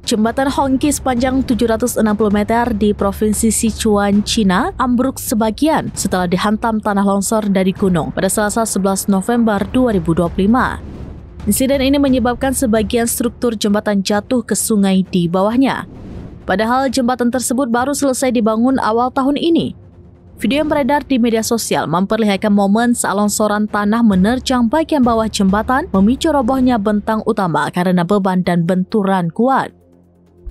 Jembatan Hongqi sepanjang 760 meter di Provinsi Sichuan, China, ambruk sebagian setelah dihantam tanah longsor dari gunung pada Selasa 11 November 2025. Insiden ini menyebabkan sebagian struktur jembatan jatuh ke sungai di bawahnya. Padahal jembatan tersebut baru selesai dibangun awal tahun ini. Video yang beredar di media sosial memperlihatkan momen saat longsoran tanah menerjang bagian bawah jembatan, memicu robohnya bentang utama karena beban dan benturan kuat.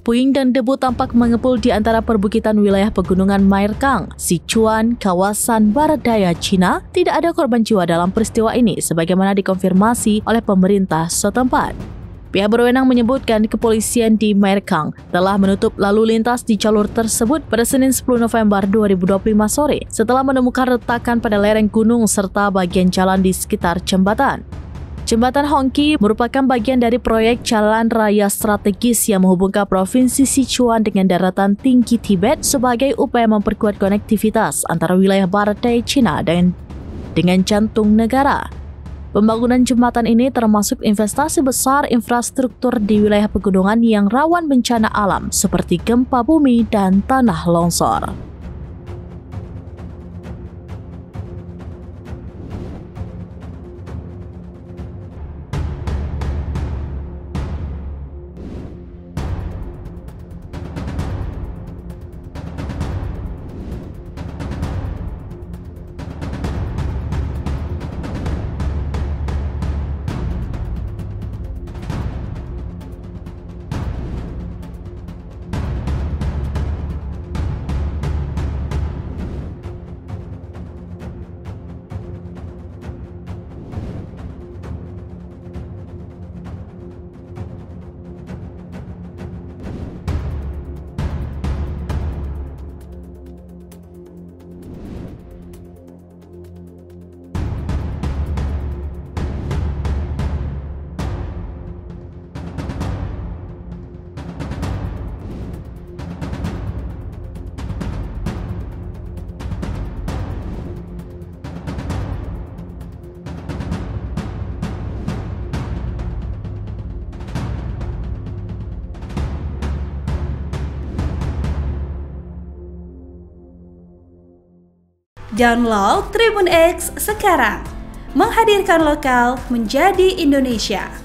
Puing dan debu tampak mengepul di antara perbukitan wilayah pegunungan Mairkang, Sichuan, kawasan barat daya China. Tidak ada korban jiwa dalam peristiwa ini, sebagaimana dikonfirmasi oleh pemerintah setempat. Pihak berwenang menyebutkan kepolisian di Mairkang telah menutup lalu lintas di jalur tersebut pada Senin 10 November 2025 sore setelah menemukan retakan pada lereng gunung serta bagian jalan di sekitar jembatan. Jembatan Hongqi merupakan bagian dari proyek jalan raya strategis yang menghubungkan Provinsi Sichuan dengan daratan tinggi Tibet sebagai upaya memperkuat konektivitas antara wilayah barat daya China dengan jantung negara. Pembangunan jembatan ini termasuk investasi besar infrastruktur di wilayah pegunungan yang rawan bencana alam seperti gempa bumi dan tanah longsor. Download Tribun X sekarang, menghadirkan lokal menjadi Indonesia.